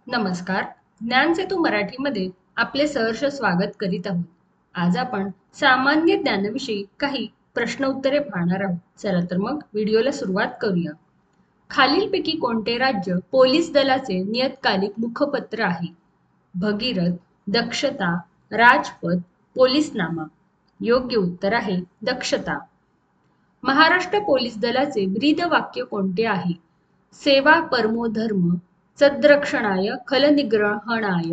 नमस्कार. ज्ञानसेतू मराठीमध्ये आपले सहर्ष स्वागत करीत आहोत. आज आपण सामान्य ज्ञानाविषयी काही प्रश्न उत्तरे पाहणार आहोत. चला तर मग व्हिडिओला सुरुवात करूया. खालीलपैकी कोणते राज्य पोलीस दलाचे नियतकालिक मुखपत्र आहे? भगीरथ, दक्षता, राजपथ, पोलीसनामा. योग्य उत्तर आहे दक्षता. महाराष्ट्र पोलीस दलाचे ब्रीद वाक्य कोणते आहे? सेवा परमो धर्म, सद्रक्षणाय खलनिग्रहणाय,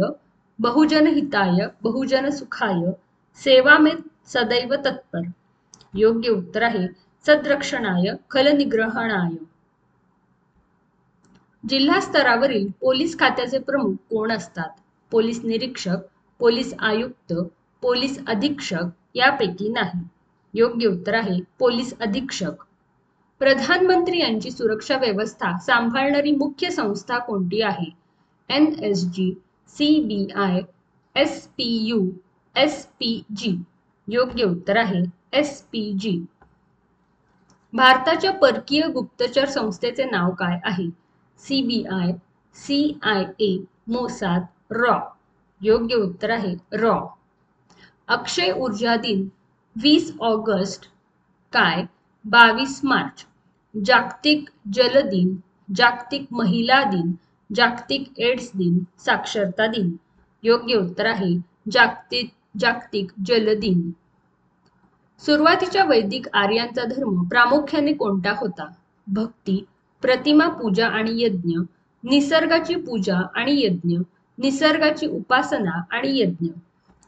बहुजनहिताय बहुजनसुखाय, सेवा में सदैव तत्पर. योग्य उत्तर आहे सद्रक्षणाय खलनिग्रहणाय. जिल्हा स्तरावरील पोलीस खात्याचे प्रमुख कोण असतात? पोलीस निरीक्षक, पोलीस आयुक्त, पोलीस अधीक्षक यापैकी नाही. योग्य उत्तर आहे पोलीस अधीक्षक. प्रधानमंत्री यांची सुरक्षा व्यवस्था सांभाळणारी मुख्य संस्था कोणती आहे? NSG, CBI, SPU, SPG. योग्य उत्तर आहे SPG. भारताच्या परकीय गुप्तचर संस्थेचे नाव काय आहे? CBI, CIA, Mossad, raw. योग्य उत्तर आहे रॉ. अक्षय ऊर्जा दिन 20 ऑगस्ट काय? 22 मार्च. जागतिक जल दिन, जागतिक महिला दिन, जागतिक एड्स दिन, साक्षरता दिन. योग्य उत्तर आहे जागतिक जल दिन. सुरुवातीच्या वैदिक आर्यांचा धर्म प्रामुख्याने कोणता होता? भक्ती, प्रतिमा पूजा आणि यज्ञ, निसर्गाची पूजा आणि यज्ञ, निसर्गाची उपासना आणि यज्ञ.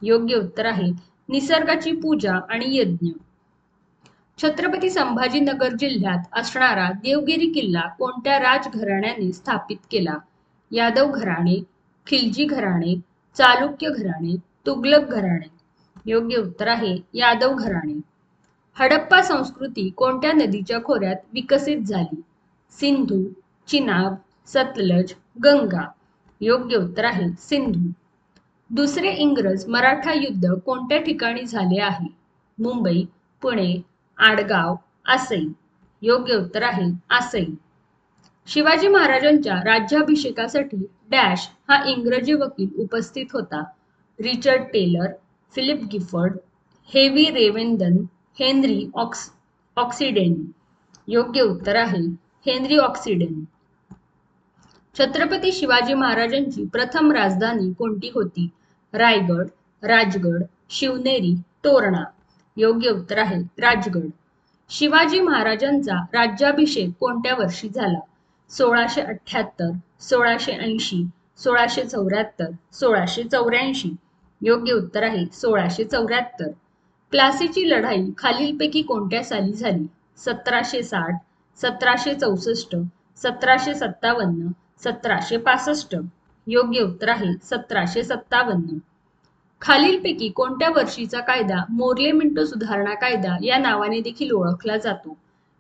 योग्य उत्तर आहे निसर्गाची पूजा आणि यज्ञ. छत्रपती संभाजीनगर जिल्ह्यात असणारा देवगिरी किल्ला कोणत्या राजघराण्याने स्थापित केला? यादव घराणे, खिलजी घराणे, चालुक्य घराणे, तुगलक घराणे. योग्य उत्तर आहे यादव घराणे. हडप्पा संस्कृती कोणत्या नदीच्या खोऱ्यात विकसित झाली? सिंधू, चिनाब, सतलज, गंगा. योग्य उत्तर आहे सिंधू. दुसरे इंग्रज मराठा युद्ध कोणत्या ठिकाणी झाले आहे? मुंबई, पुणे, आडगाव, आसई. योग्य उत्तर आहे आसई. शिवाजी महाराजांच्या राज्याभिषेकासाठी डॅश हा इंग्रजी वकील उपस्थित होता? रिचर्ड टेलर, फिलिप गिफर्ड, हेवी रेवेंदन, हेनरी ऑक्सिडेन. योग्य उत्तर आहे हेनरी ऑक्सिडेन. छत्रपती शिवाजी महाराजांची प्रथम राजधानी कोणती होती? रायगड, राजगड, शिवनेरी, तोरणा. योग्य उत्तर आहे राजगड. शिवाजी महाराजांचा राज्याभिषेक कोणत्या वर्षी झाला? 1678, 1680, 1674, 1684. योग्य उत्तर आहे 1674. प्लासीची लढाई खालीलपैकी कोणत्या साली झाली? 1760, 1764, 1757, 1765. योग्य उत्तर आहे 1757. खालीलपैकी कोणत्या वर्षीचा कायदा मोर्ले मिंटो सुधारणा कायदा या नावाने देखील ओळखला जातो?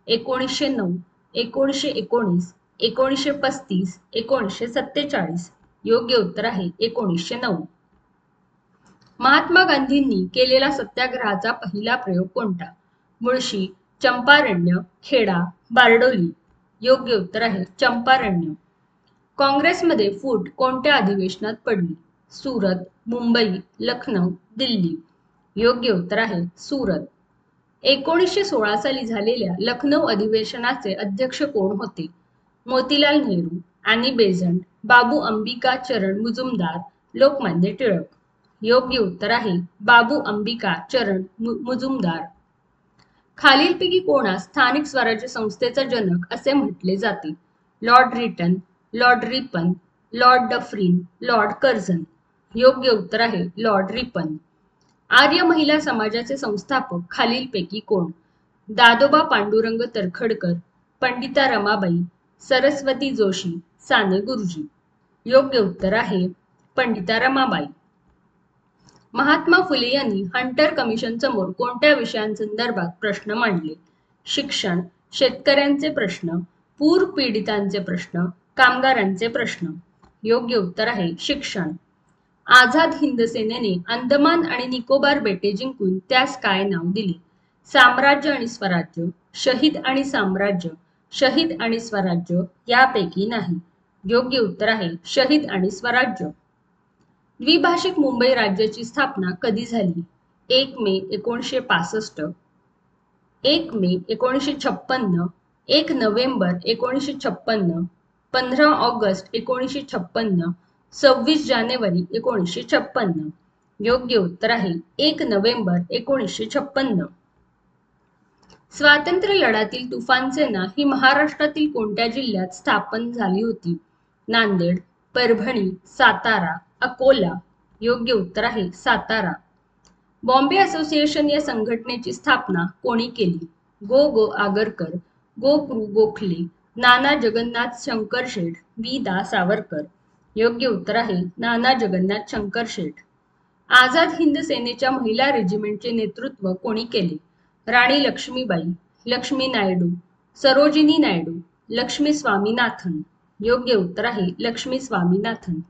1909, 1919, 1935, 1947. योग्य उत्तर आहे 1909. महात्मा गांधींनी केलेला सत्याग्रहाचा पहिला प्रयोग कोणता? मुळशी, चंपारण्य, खेडा, बारडोली. योग्य उत्तर आहे चंपारण्य. काँग्रेसमध्ये फूट कोणत्या अधिवेशनात पडली? सुरत, मुंबई, लखनौ, दिल्ली. योग्य उत्तर आहे सुरत. 1916 साली झालेल्या लखनौ अधिवेशनाचे अध्यक्ष कोण होते? मोतीलाल नेहरू, ॲनी बेझंट, बाबू अंबिका चरण मुजुमदार, लोकमान्य टिळक. योग्य उत्तर आहे बाबू अंबिका चरण मुजुमदार. खालीलपैकी कोणास स्थानिक स्वराज्य संस्थेचा जनक असे म्हटले जाते? Lord Lytton, lord Ripon, lord Dufferin, lord Curzon. योग्य उत्तर आहे लॉर्ड रिपन. आर्य महिला समाजाचे संस्थापक खालीलपैकी कोण? दादोबा पांडुरंग तरखडकर, पंडिता रमाबाई, सरस्वती जोशी, साने गुरुजी. योग्य उत्तर आहे पंडिता रमाबाई. महात्मा फुले यांनी हंटर कमिशन समोर कोणत्या विषयांसंदर्भात प्रश्न मांडले? शिक्षण, शेतकऱ्यांचे प्रश्न, पूर पीडितांचे प्रश्न, कामगारांचे प्रश्न. योग्य उत्तर आहे शिक्षण. आझाद हिंद सेनेने अंदमान आणि निकोबार बेटे जिंकून त्यास काय नाव दिले? साम्राज्य आणि स्वराज्य, शहीद आणि साम्राज्य, शहीद आणि स्वराज्य यापैकी नाही. योग्य उत्तर आहे शहीद आणि स्वराज्य. द्विभाषिक मुंबई राज्याची स्थापना कधी झाली? 1 मे 1965, 1 मे 1956, 1 नोव्हेंबर 1956, 15 ऑगस्ट 1956, 26 जानेवारी 1956. योग्य उत्तर आहे 1 नोव्हेंबर 1956. स्वातंत्र्य लढ्यातील तुफान सेना ही महाराष्ट्रातील कोणत्या जिल्ह्यात स्थापन झाली होती? नांदेड, परभणी, सातारा, अकोला. योग्य उत्तर आहे सातारा. बॉम्बे असोसिएशन या संघटनेची स्थापना कोणी केली? गो आगरकर, कृ गोखले, नाना जगन्नाथ शंकरशेठ, दा सावरकर. योग्य उत्तर आहे नाना जगन्नाथ शंकरशेठ. आझाद हिंद सेनेच्या महिला रेजिमेंटचे नेतृत्व कोणी केले? राणी लक्ष्मीबाई, लक्ष्मी नायडू, सरोजिनी नायडू, लक्ष्मी स्वामीनाथन. योग्य उत्तर आहे लक्ष्मी स्वामीनाथन.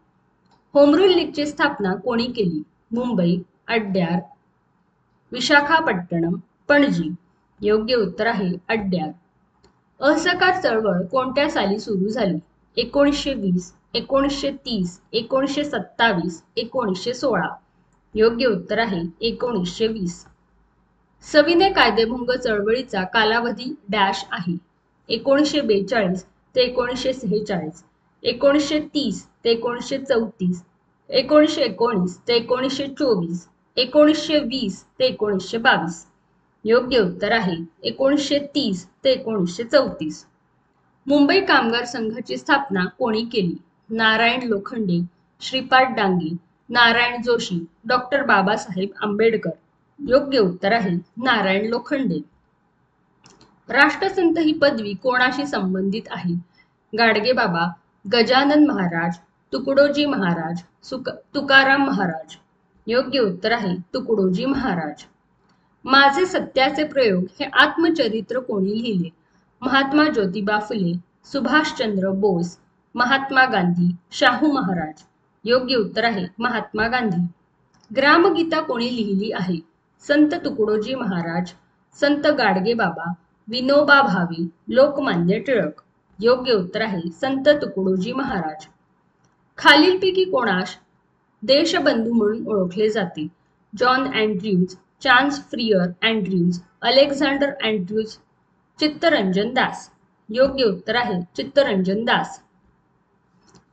होम रूल लीगची स्थापना कोणी केली? मुंबई, अड्यार, विशाखापट्टणम, पणजी. योग्य उत्तर आहे अड्यार. असहकार चळवळ कोणत्या साली सुरू झाली? 1920, 1930, 1927, 1916. योग्य उत्तर आहे 1920. सविनय कायदेभंग चळवळीचा कालावधी डॅश आहे? 1942 ते 1946, 1930 ते 1934, 1919 ते 1924, 1920 ते 1922. योग्य उत्तर आहे 1930 ते 1934. मुंबई कामगार संघाची स्थापना कोणी केली? नारायण लोखंडे, श्रीपाद डांगे, नारायण जोशी, डॉक्टर बाबासाहेब आंबेडकर. योग्य उत्तर आहे नारायण लोखंडे. राष्ट्रसंत ही पदवी कोणाशी संबंधित आहे? गाडगेबाबा, गजानन महाराज, तुकडोजी महाराज, तुकाराम महाराज. योग्य उत्तर आहे तुकडोजी महाराज. माझे सत्याचे प्रयोग हे आत्मचरित्र कोणी लिहिले? महात्मा ज्योतिबा फुले, सुभाषचंद्र बोस, महात्मा गांधी, शाहू महाराज. योग्य उत्तर आहे महात्मा गांधी. ग्रामगीता कोणी लिहिली आहे? संत तुकडोजी महाराज, संत गाडगेबाबा, विनोबा भावे, लोकमान्य टिळक. योग्य उत्तर आहे संत तुकडोजी महाराज. खालीलपैकी कोणास देशबंधू म्हणून ओळखले जाते? John Andrews, Charles Freer Andrews, Alexander Andrews, Chittaranjan Das. योग्य उत्तर आहे Chittaranjan Das.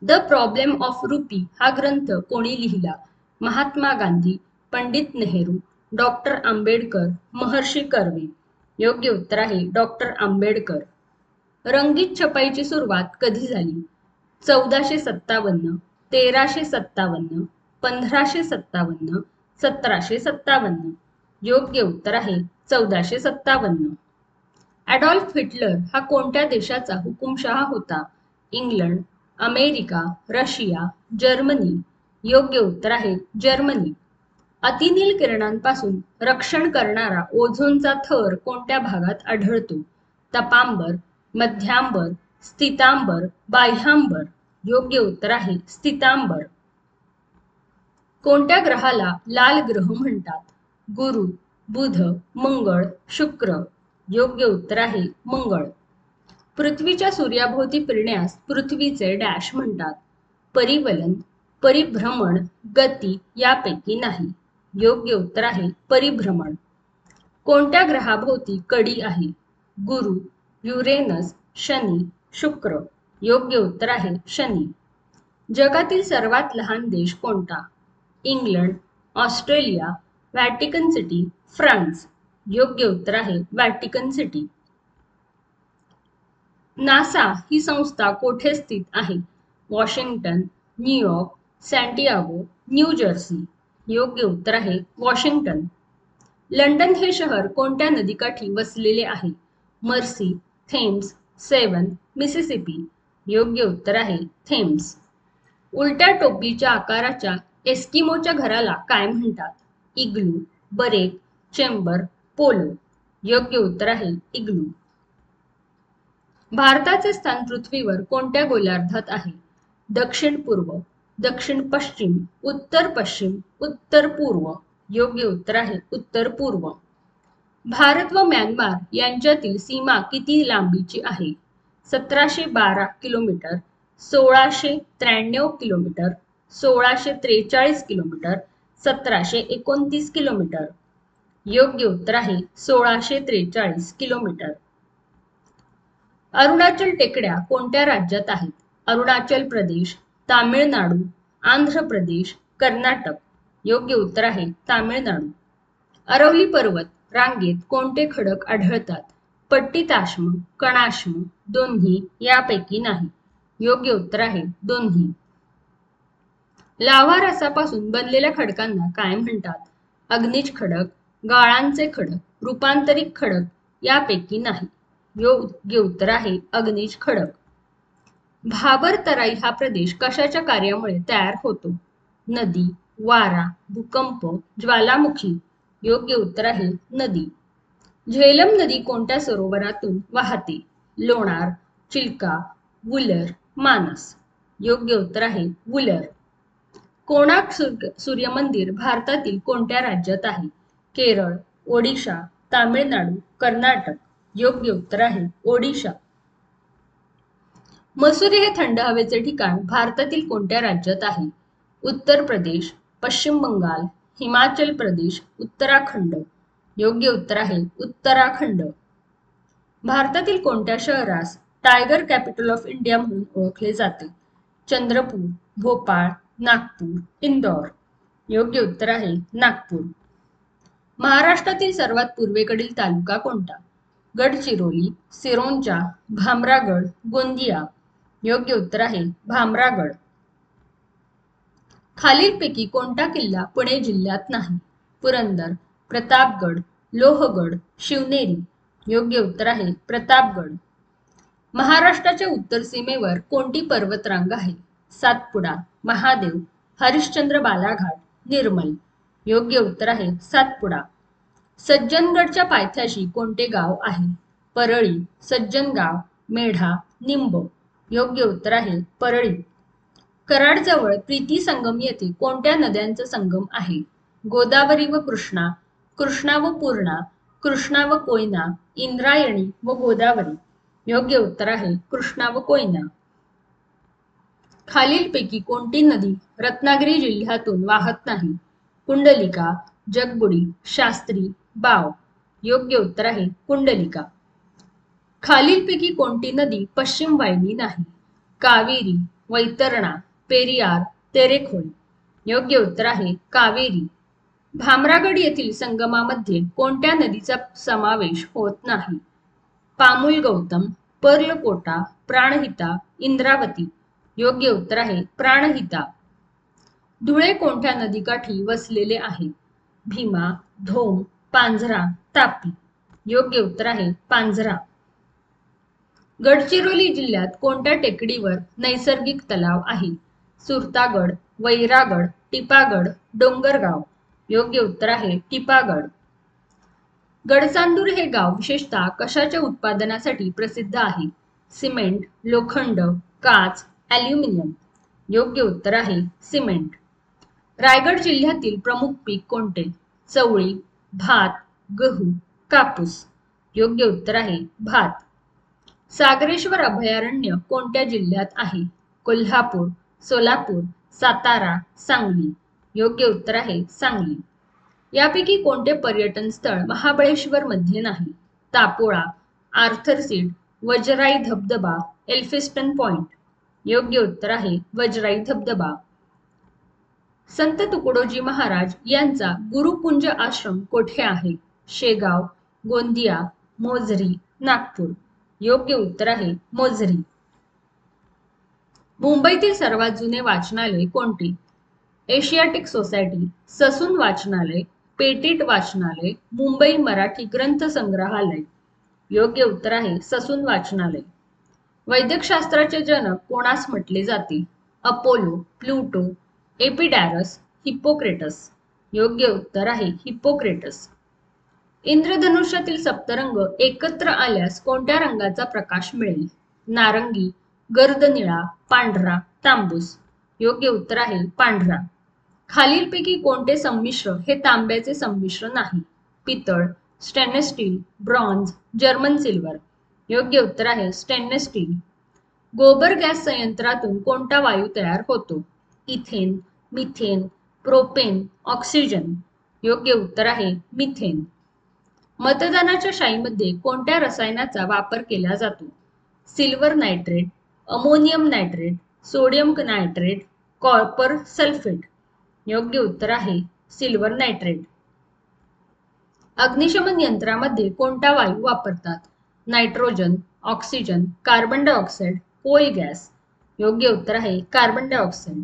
The problem of rupee हा ग्रंथ कोणी लिहिला? महात्मा गांधी, पंडित नेहरू, डॉक्टर आंबेडकर, महर्षी कर्वे. योग्य उत्तर आहे डॉक्टर आंबेडकर. रंगीत छपाईची सुरुवात कधी झाली? 1457, 1357, 1557, 1757. योग्य उत्तर आहे 1457. ॲडॉल्फ हिटलर हा कोणत्या देशाचा हुकुमशहा होता? England, America, Russia, Germany. योग्य उत्तर आहे जर्मनी. अतिनील किरणांपासून रक्षण करणारा ओझोनचा थर कोणत्या भागात आढळतो? तपांबर, मध्यांबर, स्थितांबर, बाह्यांबर. योग्य उत्तर आहे स्थितांबर. कोणत्या ग्रहाला लाल ग्रह म्हणतात? गुरु, बुध, मंगळ, शुक्र. योग्य उत्तर आहे मंगळ. पृथ्वीच्या सूर्याभोवती फिरण्यास पृथ्वीचे डॅश म्हणतात? परिवलन, परिभ्रमण, गती यापैकी नाही. योग्य उत्तर आहे परिभ्रमण. कोणत्या ग्रहाभोवती कडी आहे? गुरु, युरेनस, शनी, शुक्र. योग्य उत्तर आहे शनी. जगातील सर्वात लहान देश कोणता? England, Australia, Vatican city, France. योग्य उत्तर आहे व्हॅटिकन सिटी. नासा ही संस्था कोठे स्थित आहे? Washington, New York, Santiago, New Jersey. योग्य उत्तर आहे वॉशिंग्टन. लंडन हे शहर कोणत्या नदीकाठी वसलेले आहे? मर्सी, थेम्स, सेवन, मिसिसिपी. योग्य उत्तर आहे थेम्स. उलट्या टोपलीच्या आकाराच्या एस्किमोच्या घराला काय म्हणतात? इग्लू, बरेक, चेंबर, पोलो. योग्य उत्तर आहे इग्लू. भारताचे स्थान पृथ्वीवर कोणत्या गोलार्धात आहे? दक्षिण पूर्व, दक्षिण पश्चिम, उत्तर पश्चिम, उत्तर पूर्व. योग्य उत्तर आहे उत्तर पूर्व. भारत व म्यानमार यांच्यातील सीमा किती लांबीची आहे? 1712 किलोमीटर, 1693 किलोमीटर, 1643 किलोमीटर, 1729 किलोमीटर. योग्य उत्तर आहे 1643 किलोमीटर. अरुणाचल टेकड्या कोणत्या राज्यात आहेत? अरुणाचल प्रदेश, तामिळनाडू, आंध्र प्रदेश, कर्नाटक. योग्य उत्तर आहे तामिळनाडू. अरवली पर्वत रांगेत कोणते खडक आढळतात? पट्टिताश्म, कणाश्म, दोन्ही, यापैकी नाही. योग्य उत्तर आहे दोन्ही. लाव्हा रसापासून बनलेल्या खडकांना काय म्हणतात? अग्निज खडक, गाळांचे खडक, रूपांतरित खडक, यापैकी नाही. योग्य उत्तर आहे अग्निज खडक. भाबर तराई हा प्रदेश कशाच्या कार्यामुळे तयार होतो? नदी, वारा, भूकंप, ज्वालामुखी. योग्य उत्तर आहे नदी. झेलम नदी कोणत्या सरोवरातून वाहते? लोणार, चिल्का, वुलर, मानस. योग्य उत्तर आहे वुलर. कोणार्क सूर्य मंदिर भारतातील कोणत्या राज्यात आहे? केरळ, ओडिशा, तामिळनाडू, कर्नाटक. योग्य उत्तर आहे ओडिशा. मसुरी हे थंड हवेचे ठिकाण भारतातील कोणत्या राज्यात आहे? उत्तर प्रदेश, पश्चिम बंगाल, हिमाचल प्रदेश, उत्तराखंड. योग्य उत्तर आहे उत्तराखंड. भारतातील कोणत्या शहरास टायगर कॅपिटल ऑफ इंडिया म्हणून ओळखले जाते? चंद्रपूर, भोपाळ, नागपूर, इंदौर. योग्य उत्तर आहे नागपूर. महाराष्ट्रातील सर्वात पूर्वेकडील तालुका कोणता? गडचिरोली, सिरोंचा, भामरागड, गोंदिया. योग्य उत्तर आहे भामरागड. खालीलपैकी कोणता किल्ला पुणे जिल्ह्यात नाही? पुरंदर, प्रतापगड, लोहगड, शिवनेरी. योग्य उत्तर आहे प्रतापगड. महाराष्ट्राच्या उत्तर सीमेवर कोणती पर्वतरांग आहे? सातपुडा, महादेव, हरिश्चंद्र बालाघाट, निर्मल. योग्य उत्तर आहे सातपुडा. सज्जनगडच्या पायथ्याशी कोणते गाव आहे? परळी, सज्जनगाव, मेढा, निंब. योग्य उत्तर आहे परळी. कराडजवळ प्रीती संगम येथे कोणत्या नद्यांचा संगम आहे? गोदावरी व कृष्णा, कृष्णा व पूर्णा, कृष्णा व कोयना, इंद्रायणी व गोदावरी. योग्य उत्तर आहे कृष्णा व कोयना. खालीलपैकी कोणती नदी रत्नागिरी जिल्ह्यातून वाहत नाही? कुंडलिका, जगबुडी, शास्त्री, बाव. योग्य उत्तर आहे कुंडलिका. खालीलपैकी कोणती नदी पश्चिम वाहिनी नाही? कावेरी, वैतरणा, पेरियार, तेरेखोल. योग्य उत्तर आहे कावेरी. भामरागड येथील संगमामध्ये कोणत्या नदीचा समावेश होत नाही? पामुल गौतम, पर्लकोटा, प्राणहिता, इंद्रावती. योग्य उत्तर आहे प्राणहिता. धुळे कोणत्या नदीकाठी वसलेले आहे? भीमा, धोम, पांझरा, तापी. योग्य उत्तर आहे पांझरा. गडचिरोली जिल्ह्यात कोणत्या टेकडीवर नैसर्गिक तलाव आहे? सुरतागड, वैरागड, टिपागड, डोंगरगाव. योग्य उत्तर आहे टिपागड. गडचांदूर हे गाव विशेषतः कशाच्या उत्पादनासाठी प्रसिद्ध आहे? सिमेंट, लोखंड, काच, ॲल्युमिनियम. योग्य उत्तर आहे सिमेंट. रायगड जिल्ह्यातील प्रमुख पीक कोणते? चवळी, भात, गहू, कापूस. योग्य उत्तर आहे भात. सागरेश्वर अभयारण्य कोणत्या जिल्ह्यात आहे? कोल्हापूर, सोलापूर, सातारा, सांगली. योग्य उत्तर आहे सांगली. यापैकी कोणते पर्यटन स्थळ महाबळेश्वर मध्ये नाही? तापोळा, आर्थर सीट, वजराई धबधबा, एल्फिस्टन पॉइंट. योग्य उत्तर आहे वजराई धबधबा. संत तुकडोजी महाराज यांचा गुरुकुंज आश्रम कोठे आहे? शेगाव, गोंदिया, मोझरी, नागपूर. योग्य उत्तर आहे मोझरी. मुंबईतील सर्वात जुने वाचनालय कोणते? एशियाटिक सोसायटी, ससून वाचनालय, पेटिट वाचनालय, मुंबई मराठी ग्रंथ संग्रहालय. योग्य उत्तर आहे ससून वाचनालय. वैद्यकशास्त्राचे जनक कोणास म्हटले जाते? Apollo, Pluto, Epidaurus, Hippocrates. योग्य उत्तर आहे हिप्पोक्रेटस. इंद्रधनुष्यातील सप्तरंग एकत्र आल्यास कोणत्या रंगाचा प्रकाश मिळेल? नारंगी, गर्द निळा, पांढरा, तांबूस. योग्य उत्तर आहे पांढरा. खालीलपैकी कोणते संमिश्र हे तांब्याचे संमिश्र नाही? पितळ, stainless steel, bronze, German silver. योग्य उत्तर आहे स्टेनलेस स्टील. गोबर गॅस संयंत्रातून कोणता वायू तयार होतो? Ethane, methane, propane, oxygen. योग्य उत्तर आहे मिथेन. मतदानाच्या शाईमध्ये कोणत्या रसायनाचा वापर केला जातो? Silver nitrate, ammonium nitrate, sodium nitrate, copper sulphate. योग्य उत्तर आहे सिल्वर नायट्रेट. अग्निशमन यंत्रामध्ये कोणता वायू वापरतात? Nitrogen, oxygen, carbon dioxide, coal gas. योग्य उत्तर आहे कार्बन डायऑक्साइड.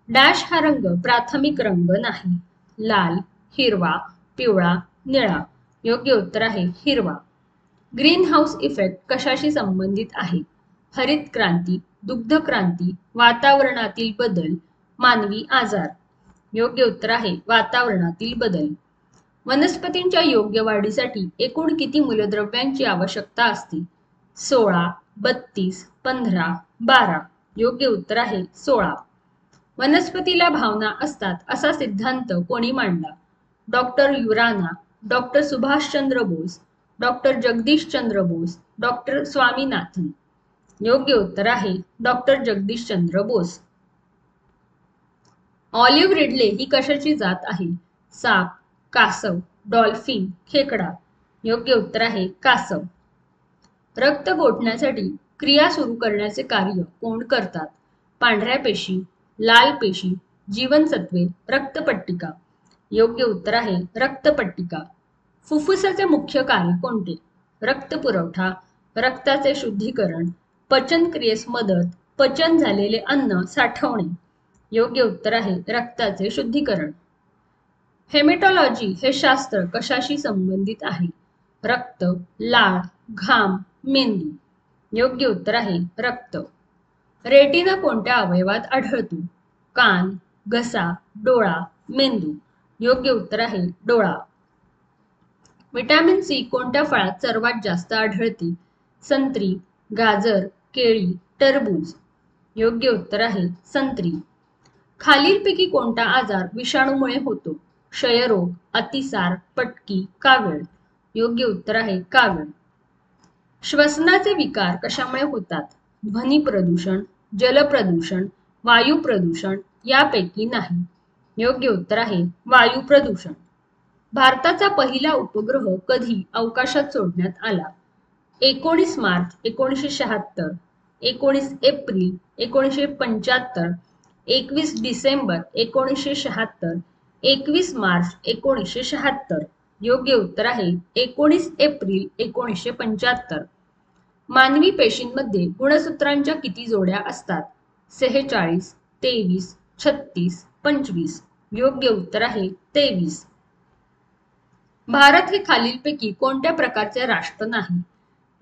डॅश हा रंग प्राथमिक रंग नाही. लाल, हिरवा, पिवळा, निळा. योग्य उत्तर आहे हिरवा. ग्रीन हाऊस इफेक्ट कशाशी संबंधित आहे? हरित क्रांती, दुग्ध क्रांती, वातावरणातील बदल, मानवी आजार. योग्य उत्तर आहे वातावरणातील बदल. वनस्पतींच्या योग्य वाढीसाठी एकूण किती मूलद्रव्यांची आवश्यकता असते? 16, 32, 15, 12. योग्य उत्तर आहे 16. वनस्पतीला भावना असतात असा सिद्धांत कोणी मांडला? डॉक्टर युराना, doctor Subhashchandra Bose, doctor Jagadishchandra Bose, doctor Swaminathan. योग्य उत्तर आहे doctor Jagadishchandra Bose. Olive ridley ही कशाची जात आहे? साप, कासव, डॉल्फिन, खेकडा. योग्य उत्तर आहे कासव. रक्त गोठण्यासाठी क्रिया सुरू करण्याचे कार्य कोण करतात? पांढऱ्या पेशी, लाल पेशी, जीवनसत्वे, रक्तपट्टिका. योग्य उत्तर आहे रक्तपट्टिका. फुफ्फुसाचे मुख्य कार्य कोणते? रक्त पुरवठा, रक्ताचे शुद्धीकरण, पचन क्रियेस मदत, पचन झालेले अन्न साठवणे. योग्य उत्तर आहे रक्ताचे शुद्धीकरण. हेमेटॉलॉजी हे शास्त्र कशाशी संबंधित आहे? रक्त, लाळ, घाम, मेंदू. योग्य उत्तर आहे रक्त. रेटिना कोणत्या अवयवात आढळतो? कान, घसा, डोळा, मेंदू. योग्य उत्तर आहे डोळा. विटॅमिन सी कोणत्या फळात सर्वात जास्त आढळते? संत्री, गाजर, केळी, टरबूज. योग्य उत्तर आहे संत्री. खालीलपैकी कोणता आजार विषाणूमुळे होतो? क्षयरोग, अतिसार, पटकी, कावीळ. योग्य उत्तर आहे कावीळ. श्वसनाचे विकार कशामुळे होतात? ध्वनी प्रदूषण, जल प्रदूषण, वायू प्रदूषण यापैकी नाही. योग्य उत्तर आहे वायू प्रदूषण. भारताचा पहिला उपग्रह कधी अवकाशात सोडण्यात आला? 19 मार्च 1976, 19 एप्रिल 1975, 21 डिसेंबर 1976, 21 मार्च 1976. योग्य उत्तर आहे 19 एप्रिल 1975. मानवी पेशींमध्ये गुणसूत्रांच्या किती जोड्या असतात? 46, 23, 36, 25. योग्य उत्तर आहे 23. भारत हे खालीलपैकी कोणत्या प्रकारचे राष्ट्र नाही?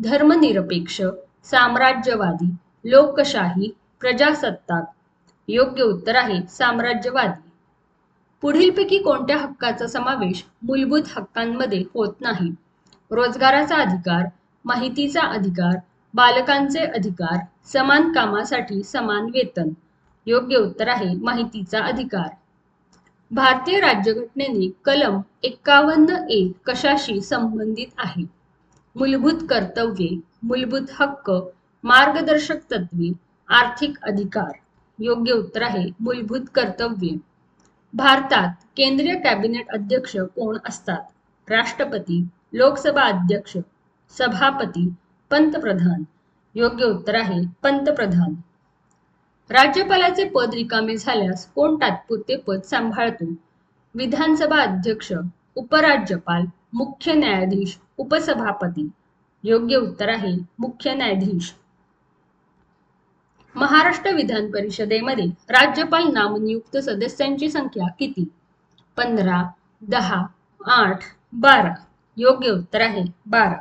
धर्मनिरपेक्ष, साम्राज्यवादी, लोकशाही, प्रजासत्ताक. योग्य उत्तर आहे साम्राज्यवादी. पुढीलपैकी कोणत्या हक्काचा समावेश मूलभूत हक्कांमध्ये होत नाही? रोजगाराचा अधिकार, माहितीचा अधिकार, बालकांचे अधिकार, समान कामासाठी समान वेतन. योग्य उत्तर आहे माहितीचा अधिकार. भारतीय राज्यघटनेने कलम 51(1) कशाशी संबंधित आहे? मूलभूत कर्तव्ये, मूलभूत हक्क, मार्गदर्शक तत्त्वे, आर्थिक अधिकार. योग्य उत्तर आहे मूलभूत कर्तव्ये. भारतात केंद्रीय कॅबिनेट अध्यक्ष कोण असतात? राष्ट्रपती, लोकसभा अध्यक्ष, सभापती, पंतप्रधान. योग्य उत्तर आहे पंतप्रधान. राज्यपालाचे पद रिकामे झाल्यास कोण तात्पुरते पद सांभाळतो? विधानसभा अध्यक्ष, उपराज्यपाल, मुख्य न्यायाधीश, उपसभापती. योग्य उत्तर आहे मुख्य न्यायाधीश. महाराष्ट्र विधान परिषदेमध्ये राज्यपाल नामनियुक्त सदस्यांची संख्या किती? 15, 10, 8, 12. योग्य उत्तर आहे 12.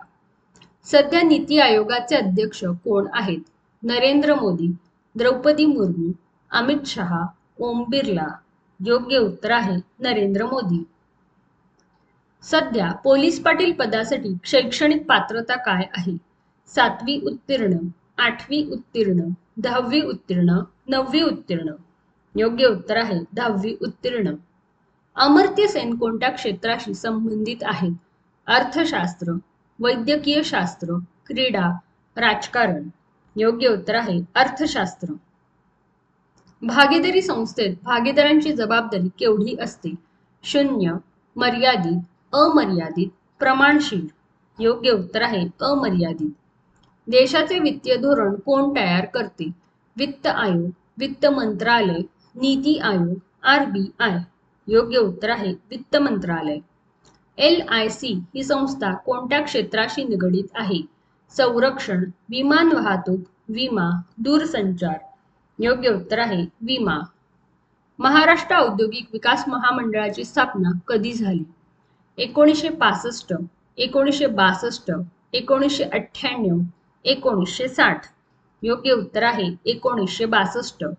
सध्या नीती आयोगाचे अध्यक्ष कोण आहेत? नरेंद्र मोदी, द्रौपदी मुर्मू, अमित शहा, ओम बिर्ला. योग्य उत्तर आहे नरेंद्र मोदी. सध्या पोलीस पाटील पदासाठी शैक्षणिक पात्रता काय आहे? 7वी उत्तीर्ण, 8वी उत्तीर्ण, 10वी उत्तीर्ण, 9वी उत्तीर्ण. योग्य उत्तर आहे 10वी उत्तीर्ण. अमर्त्य सेन कोणत्या क्षेत्राशी संबंधित आहेत? अर्थशास्त्र, वैद्यकीय शास्त्र, क्रीडा, राजकारण. योग्य उत्तर आहे अर्थशास्त्र. भागीदारी संस्थेत भागीदारांची जबाबदारी केवढी असते? 0, मर्यादित, अमर्यादित, प्रमाणशील. योग्य उत्तर आहे अमर्यादित. देशाचे वित्तीय धोरण कोण तयार करते? वित्त आयोग, वित्त मंत्रालय, नीती आयोग, RBI. योग्य उत्तर आहे वित्त मंत्रालय. LIC ही संस्था कोणत्या क्षेत्राशी निगडित आहे? संरक्षण, विमान वाहतूक, विमा, दूरसंचार. योग्य उत्तर आहे विमा. महाराष्ट्र औद्योगिक विकास महामंडळाची स्थापना कधी झाली? 1965, 1962, 1998, 1960. योग्य उत्तर आहे 1962.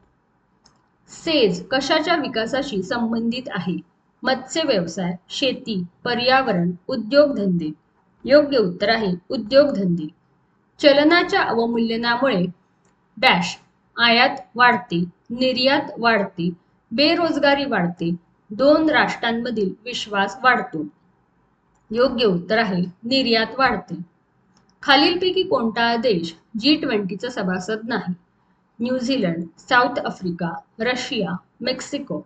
सेज कशाच्या विकासाशी संबंधित आहे? मत्स्य व्यवसाय, शेती, पर्यावरण, उद्योगधंदे. योग्य उत्तर आहे उद्योगधंदे. चलनाच्या अवमूल्यनामुळे डॅश आयात वाढते, निर्यात वाढते, बेरोजगारी वाढते, दोन राष्ट्रांमधील विश्वास वाढतो. योग्य उत्तर आहे निर्यात वाढते. खालीलपैकी कोणता देश G20चा सभासद नाही? New Zealand, south Africa, Russia, Mexico.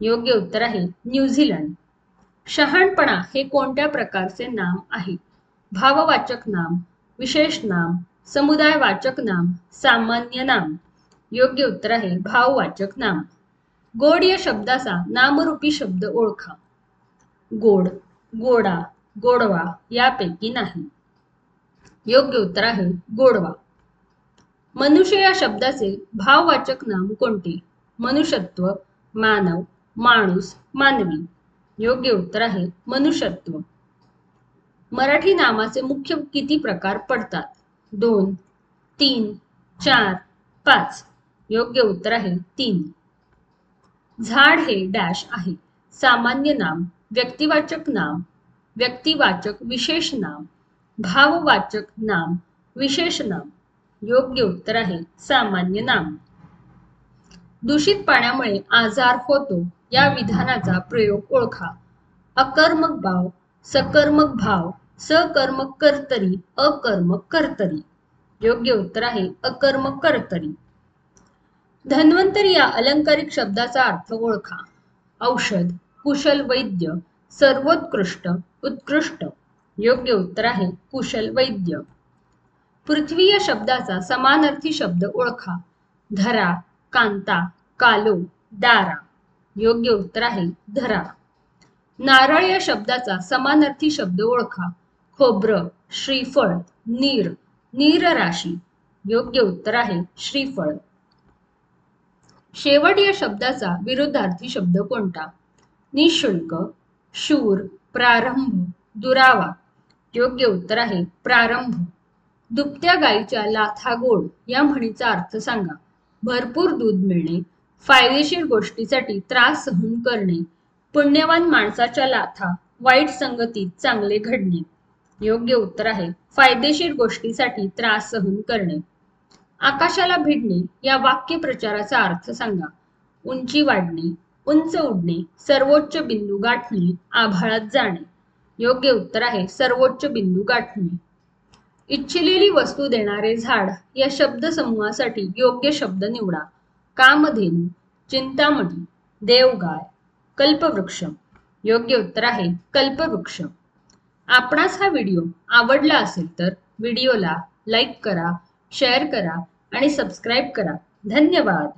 योग्य उत्तर आहे न्यूझीलंड. शहाणपणा हे कोणत्या प्रकारचे नाम आहे? भाववाचक नाम, विशेष नाम, समुदायवाचक नाम, सामान्य नाम. योग्य उत्तर आहे भाववाचक नाम. गोड या शब्दाचा नामरूपी शब्द ओळखा. गोड, गोडा, गोडवा यापैकी नाही. योग्य उत्तर आहे गोडवा. मनुष्य या शब्दाचे भाववाचक नाम कोणते? मनुष्यत्व, मानव, माणूस, मानवी. योग्य उत्तर आहे मनुष्यत्व. मराठी नामाचे मुख्य किती प्रकार पडतात? 2, 3, 4, 5. योग्य उत्तर आहे 3. झाड हे डॅश आहे? सामान्य नाम, व्यक्तिवाचक नाम, व्यक्तिवाचक विशेष नाम, भाववाचक नाम, विशेष नाम. योग्य उत्तर आहे सामान्य नाम. दूषित पाण्यामुळे आजार होतो या विधानाचा प्रयोग ओळखा. अकर्मक भाव, सकर्मक भाव, सकर्मक कर्तरी, अकर्मक कर्तरी. योग्य उत्तर आहे अकर्मक कर्तरी. धन्वंतरी या अलंकारिक शब्दाचा अर्थ ओळखा. औषध, कुशल वैद्य, सर्वोत्कृष्ट, उत्कृष्ट. योग्य उत्तर आहे कुशल वैद्य. पृथ्वी या शब्दाचा समानार्थी शब्द ओळखा. धरा, कांता, कालो, दारा. योग्य उत्तर आहे धरा. नारळ या शब्दाचा समानार्थी शब्द ओळखा. खोबरं, श्रीफळ, नीर, नीरराशी. योग्य उत्तर आहे श्रीफळ. शेवट या शब्दाचा विरुद्धार्थी शब्द कोणता? निशुल्क, शूर, प्रारंभ, दुरावा. योग्य उत्तर आहे प्रारंभ. दुभत्या गाईच्या लाथा गोड या म्हणीचा अर्थ सांगा. भरपूर दूध मिळणे, फायदेशीर गोष्टीसाठी त्रास सहन करणे, पुण्यवान माणसाच्या लाथा, वाईट संगतीत चांगले घडणे. योग्य उत्तर आहे फायदेशीर गोष्टीसाठी त्रास सहन करणे. आकाशाला भिडणे या वाक्यप्रचाराचा अर्थ सांगा. उंची वाढणे, उंच उडणे, सर्वोच्च बिंदू गाठणे, आभाळात जाणे. योग्य उत्तर आहे सर्वोच्च बिंदू गाठणे. इच्छिलेली वस्तू देणारे झाड या शब्दसमूहासाठी योग्य शब्द निवडा. कामधेनू, चिंतामणी, देवगाय, कल्पवृक्ष. योग्य उत्तर आहे कल्पवृक्ष. आपणास हा व्हिडिओ आवडला असेल तर व्हिडिओला लाईक करा, शेअर करा आणि सबस्क्राईब करा. धन्यवाद.